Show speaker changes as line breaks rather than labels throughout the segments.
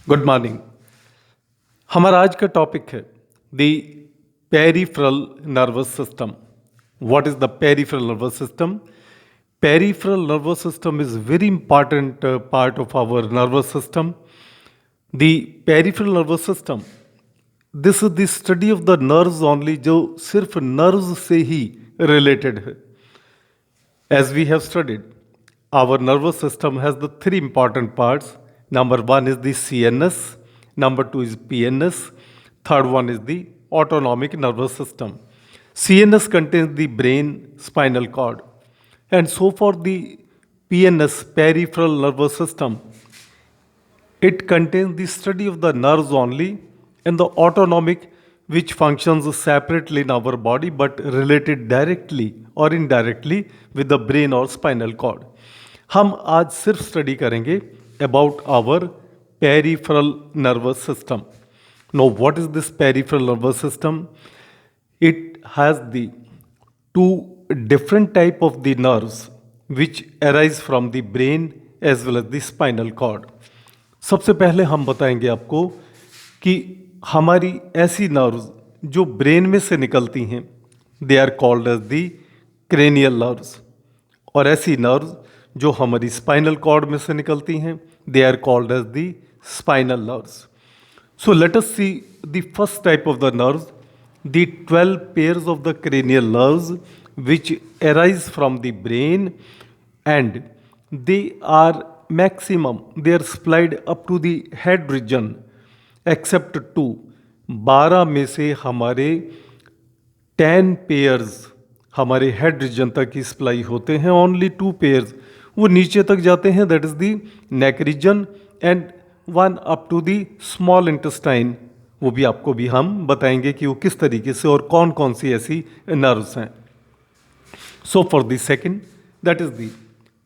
Good morning. हमारा आज का टॉपिक है the peripheral nervous system. What is the peripheral nervous system? Peripheral nervous system is very important part of our nervous system. The peripheral nervous system, this is the study of the nerves only, जो सिर्फ nerves से ही related है। As we have studied, our nervous system has the three important parts. Number one is the CNS, number two is PNS, third one is the autonomic nervous system. CNS contains the brain, spinal cord, and so for the PNS, peripheral nervous system, it contains the study of the nerves only, and the autonomic, which functions separately in our body but related directly or indirectly with the brain or spinal cord. हम आज सिर्फ study करेंगे about our peripheral nervous system. Now, what is this peripheral nervous system? It has the two different type of the nerves which arise from the brain as well as the spinal cord. सबसे पहले हम बताएंगे आपको कि हमारी ऐसी nerves जो brain में से निकलती हैं, they are called as the cranial nerves, और ऐसी नर्व्स जो हमारी स्पाइनल कॉर्ड में से निकलती हैं, they are called as the spinal nerves. So let us see the first type of the nerves, the 12 pairs of the cranial nerves which arise from the brain, and they are maximum, they are supplied up to the head region except two. 12 में से हमारे 10 pairs हमारे head region तक ही supply होते हैं. Only 2 pairs वो नीचे तक जाते हैं, that is the neck region, and one up to the small intestine. वो भी आपको भी हम बताएंगे कि वो किस तरीके से और कौन कौन सी ऐसी नर्व्स हैं. So for the second, that is the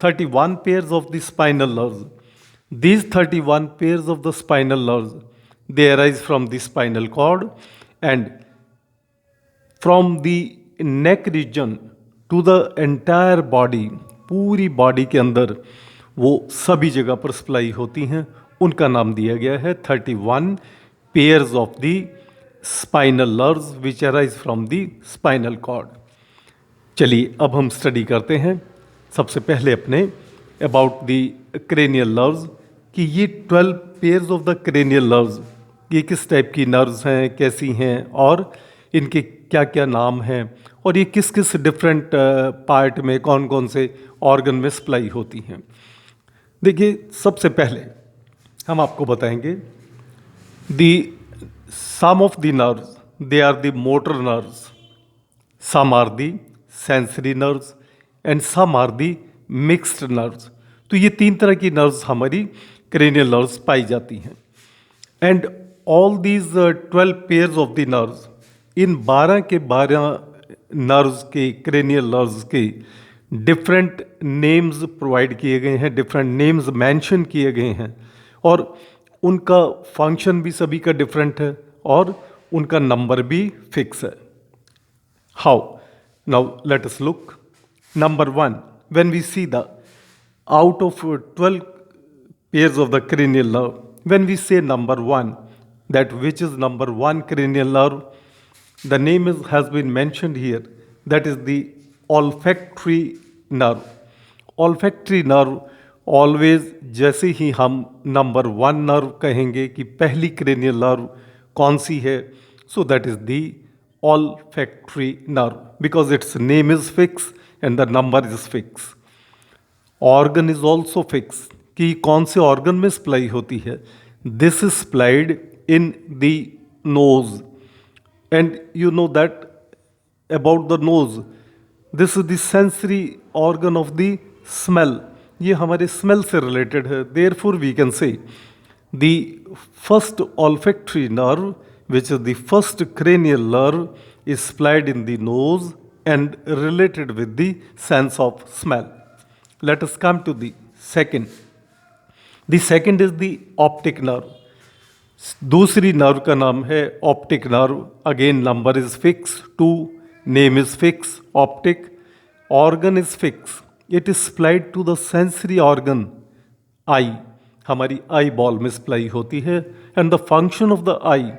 31 pairs of the spinal nerves. These 31 pairs of the spinal nerves, they arise from the spinal cord, and from the neck region to the entire body, पूरी body के अंदर वो सभी जगह पर supply होती हैं. उनका नाम दिया गया है 31 pairs of the spinal nerves which arise from the spinal cord. चलिए अब हम स्टडी करते हैं सबसे पहले अपने अबाउट द क्रेनियल नर्व्स, कि ये 12 pairs of the cranial nerves ये किस टाइप की नर्व्स हैं, कैसी हैं, और इनके क्या क्या नाम हैं, और ये किस किस डिफरेंट पार्ट में कौन कौन से ऑर्गन में सप्लाई होती हैं. देखिए, सबसे पहले हम आपको बताएंगे the some of the nerves, they are the motor nerves, some are the sensory nerves, and some are the mixed nerves. तो ये 3 तरह की नर्व्स हमारी क्रेनियल नर्व्स पाई जाती हैं. And all these 12 pairs of the nerves, इन 12 के 12 नर्व्स के, क्रेनियल नर्व्स के डिफरेंट नेम्स प्रोवाइड किए गए हैं, डिफरेंट नेम्स मेंशन किए गए हैं, और उनका फंक्शन भी सभी का डिफरेंट है, और उनका नंबर भी फिक्स है. How? Now let us look. Number 1, when we see the out of 12 pairs of the cranial nerve, when we say number 1, that which is number 1 cranial nerve, the name has been mentioned here, that is the olfactory nerve. Olfactory nerve, always जैसे ही हम number 1 nerve कहेंगे कि पहली cranial nerve कौन सी है, so that is the olfactory nerve, because its name is fixed and the number is fixed. Organ is also fixed, कि कौन से ऑर्गन में सप्लाई होती है. This is supplied in the nose, and you know that about the nose, this is the sensory organ of the smell. ये हमारे smell से related है. Therefore we can say the first olfactory nerve, which is the first cranial nerve, is supplied in the nose and related with the sense of smell. Let us come to the second. The second is the optic nerve. दूसरी nerve का नाम है optic nerve. Again number is fix, 2, name is fix, optic. Organ is fix. It is supplied to the sensory organ eye, हमारी eye ball में supply होती है। And the function of the eye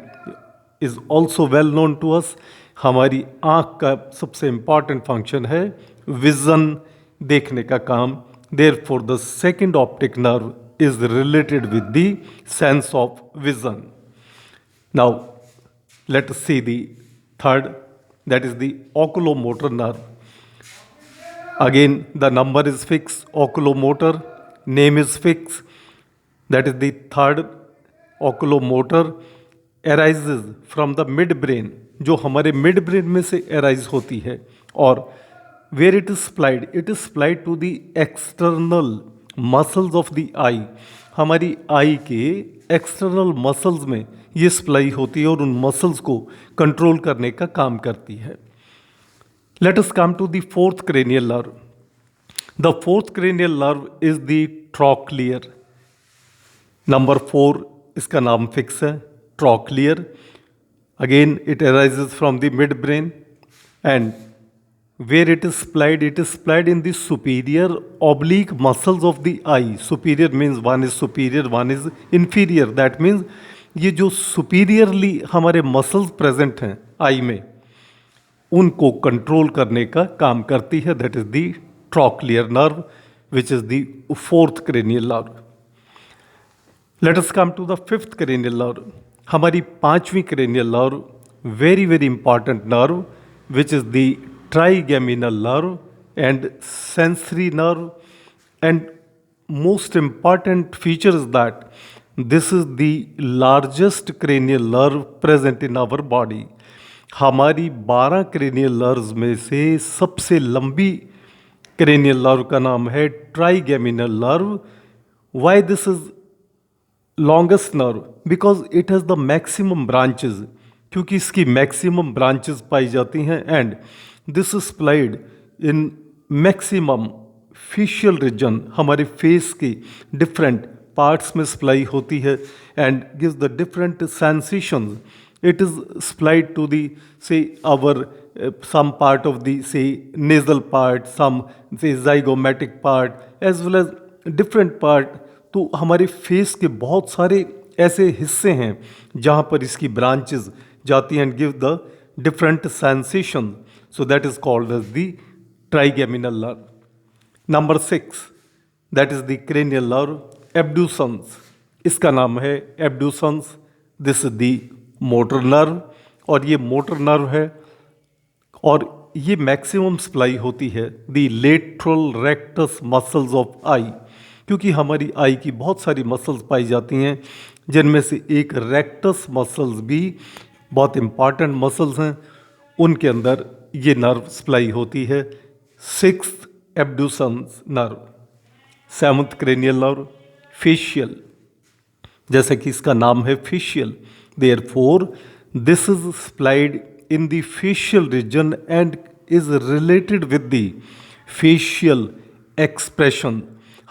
is also well known to us. हमारी आँख का सबसे important function है vision, देखने का काम। Therefore the second optic nerve is related with the sense of vision. Now let us see the third, that is the oculomotor nerve. Again the number is fixed, oculomotor name is fixed, that is the third oculomotor arises from the midbrain, जो हमारे mid brain में से arise होती है। और where it is supplied to the external muscles of the eye, हमारी आई के external muscles में ये सप्लाई होती है और उन मसल्स को कंट्रोल करने का काम करती है। Let us come to the fourth cranial nerve. The fourth cranial nerve is the trochlear. Number 4 इसका नाम फिक्स है, trochlear. Again it arises from the mid brain and where it is supplied in the superior oblique muscles of the eye. Superior means one is superior, one is inferior. That means ये जो superiorly हमारे muscles present हैं आई में, उनको control करने का काम करती है। That is the trochlear nerve, which is the fourth cranial nerve. Let us come to the fifth cranial nerve. हमारी पांचवी cranial nerve, very very important nerve, which is the trigeminal nerve and sensory nerve, and most important feature is that this is the largest cranial nerve present in our body. हमारी 12 cranial nerves में से सबसे लंबी cranial nerve का नाम है trigeminal nerve. Why this is longest nerve? Because it has the maximum branches, क्योंकि इसकी maximum branches पाई जाती हैं and this is supplied in maximum facial region, हमारे फेस के डिफरेंट पार्ट्स में सप्लाई होती है and gives the different sensations. It is supplied to the say our some part of the say nasal part, some say zygomatic part as well as different part. तो हमारे face के बहुत सारे ऐसे हिस्से हैं जहाँ पर इसकी ब्रांचेस जाती हैं and give the different sensations. So that is called as the trigeminal nerve. Number 6, that is the cranial nerve abducens. इसका नाम है abducens. This is the motor nerve और ये motor nerve है और ये मैक्सिमम सप्लाई होती है the lateral rectus muscles of eye, क्योंकि हमारी आई की बहुत सारी मसल्स पाई जाती हैं जिनमें से एक रेक्टस मसल्स भी बहुत इम्पॉर्टेंट मसल्स हैं, उनके अंदर ये नर्व सप्लाई होती है। 6th abducens nerve. 7th cranial nerve facial, जैसे कि इसका नाम है facial, therefore this is supplied in the facial region and is related with the facial expression.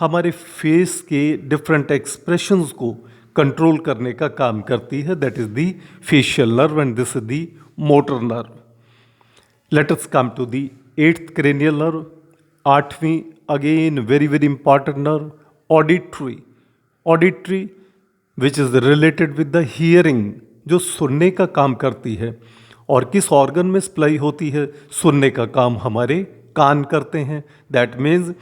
हमारे फेस के डिफरेंट एक्सप्रेशंस को कंट्रोल करने का काम करती है। That is the facial nerve and this is the motor nerve. Let us come to the 8th cranial nerve. 8वीं again very very important nerve, auditory. Auditory which is related with the hearing, जो सुनने का काम करती है। और किस organ में सप्लाई होती है? सुनने का काम हमारे कान करते हैं। That means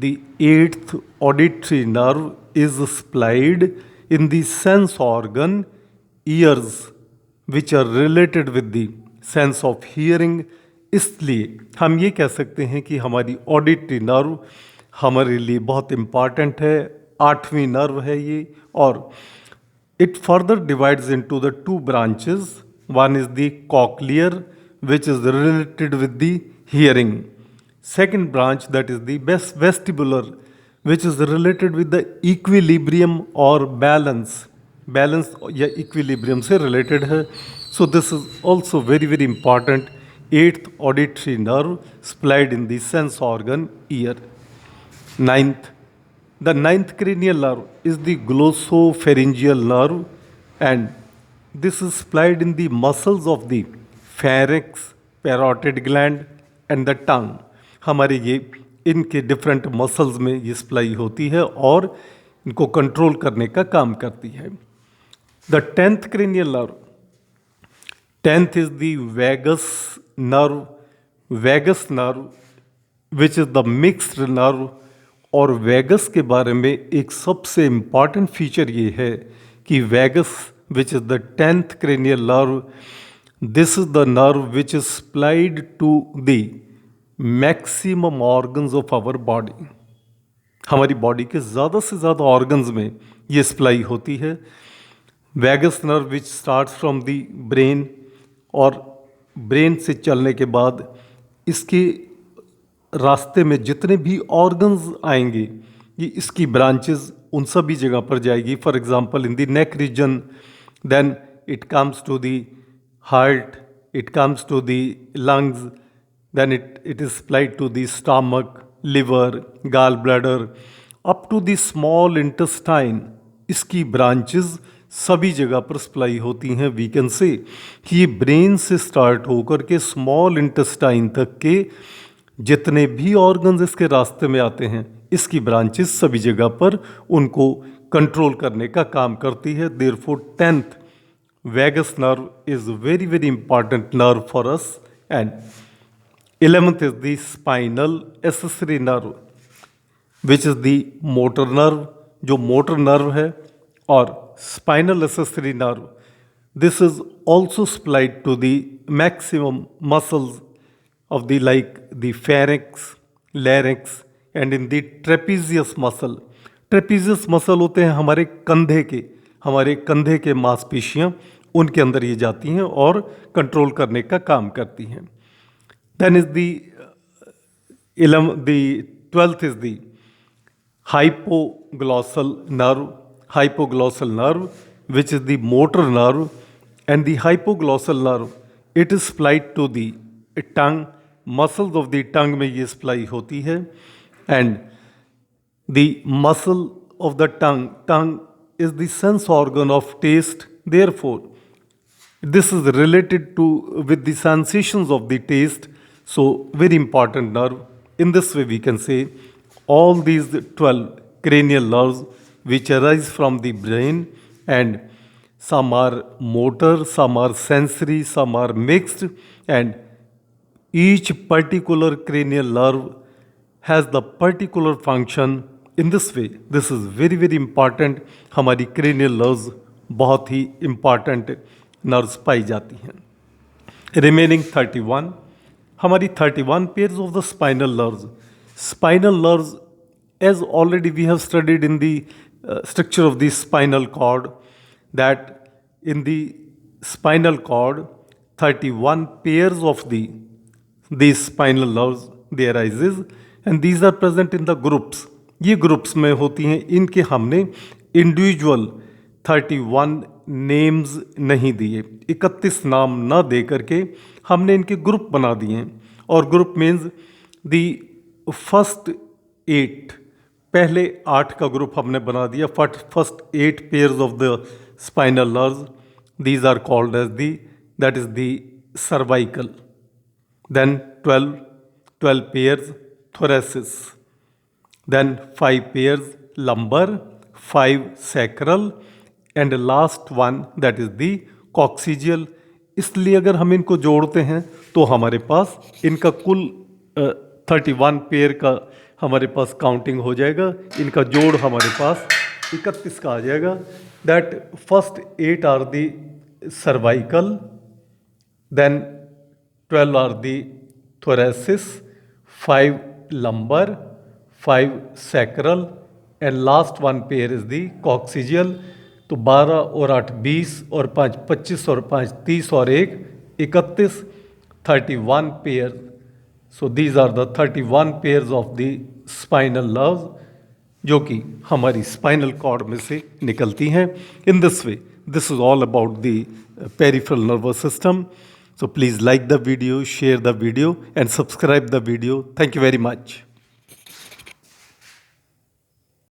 the 8th auditory nerve is supplied in the sense organ ears, which are related with the sense of hearing. इसलिए हम ये कह सकते हैं कि हमारी ऑडिटरी नर्व हमारे लिए बहुत इम्पॉर्टेंट है। 8वीं नर्व है ये और it further divides into the 2 branches. One is the cochlear which is related with the hearing. Second branch that is the vestibular which is related with the equilibrium और balance. Balance या equilibrium से related है। So this is also very very important. 8th auditory nerve supplied in the sense organ ear. 9th, the 9th cranial nerve is the glossopharyngeal nerve and this is supplied in the muscles of the pharynx, parotid gland and the tongue. हमारे ये इनके different muscles में ये supply होती है और इनको control करने का काम करती है। The 10th cranial nerve, 10th is the vagus nerve, vagus nerve which is the mixed nerve. और वैगस के बारे में एक सबसे इम्पॉर्टेंट फीचर ये है कि vagus which is the 10th cranial nerve, this is the nerve which is supplied to the maximum organs of our body. हमारी बॉडी के ज़्यादा से ज़्यादा ऑर्गन्स में ये सप्लाई होती है। Vagus nerve which starts from the brain, और ब्रेन से चलने के बाद इसके रास्ते में जितने भी ऑर्गन्स आएंगे ये इसकी ब्रांचेस उन सभी जगह पर जाएगी। For example in the neck region, then it comes to the heart, it comes to the lungs, then it is supplied to the stomach, liver, gallbladder, up to the small intestine। इसकी branches सभी जगह पर supply होती हैं। We can से कि ये brain से स्टार्ट होकर के स्मॉल इंटेस्टाइन तक के जितने भी ऑर्गन्स इसके रास्ते में आते हैं, इसकी ब्रांचेस सभी जगह पर उनको कंट्रोल करने का काम करती है। Therefore 10th vagus nerve is very very important nerve for us. And 11th is the spinal accessory nerve, which is the motor nerve, जो motor nerve है। और spinal accessory nerve, this is also supplied to the maximum muscles of the like the pharynx, larynx and in the trapezius muscle। trapezius muscle होते हैं हमारे कंधे के मांसपेशियाँ, उनके अंदर ये जाती हैं और कंट्रोल करने का काम करती हैं। Then is the 12th is the hypoglossal nerve, which is the motor nerve। and the hypoglossal nerve, it is supplied to the tongue, muscles of the tongue में ये supply होती है। and the muscle of the tongue is the sense organ of taste, therefore this is related to with the sensations of the taste। So very important nerve। In this way we can say all these 12 cranial nerves which arise from the brain, and some are motor, some are sensory, some are mixed, and each particular cranial nerve has the particular function। In this way this is very very important। हमारी cranial nerves बहुत ही important nerves पाई जाती हैं। Remaining 31, हमारी 31 pairs of the spinal nerves। Spinal nerves, as already we have studied in the structure of the spinal cord, that in the spinal cord 31 pairs of these spinal nerves they arises, and these are present in the groups। ये groups में होती हैं। इनके हमने individual 31 names नहीं दिए, 31 नाम ना दे करके हमने इनके ग्रुप बना दिए हैं। और ग्रुप मीन्स दी फर्स्ट 8, पहले 8 का ग्रुप हमने बना दिया। First 8 pairs of the spinal nerves, these are called as that is the cervical. Then 12 pairs thoracic, then 5 pairs lumbar, 5 sacral, and last one that is the coccygeal। इसलिए अगर हम इनको जोड़ते हैं तो हमारे पास इनका कुल 31 पेयर का हमारे पास काउंटिंग हो जाएगा। इनका जोड़ हमारे पास 31 का आ जाएगा। That first 8 are the cervical, then 12 are the thoracic, 5 lumbar, 5 sacral, and last one pair is the coccygeal। तो 12 और 8 20 और 5 25 और 5 30 और 1 31, 31 pair. So these are the 31 pairs of the spinal nerves जो कि हमारी स्पाइनल कॉर्ड में से निकलती हैं। In this way this is all about the peripheral nervous system. So please like the video, share the video and subscribe the video. Thank you very much.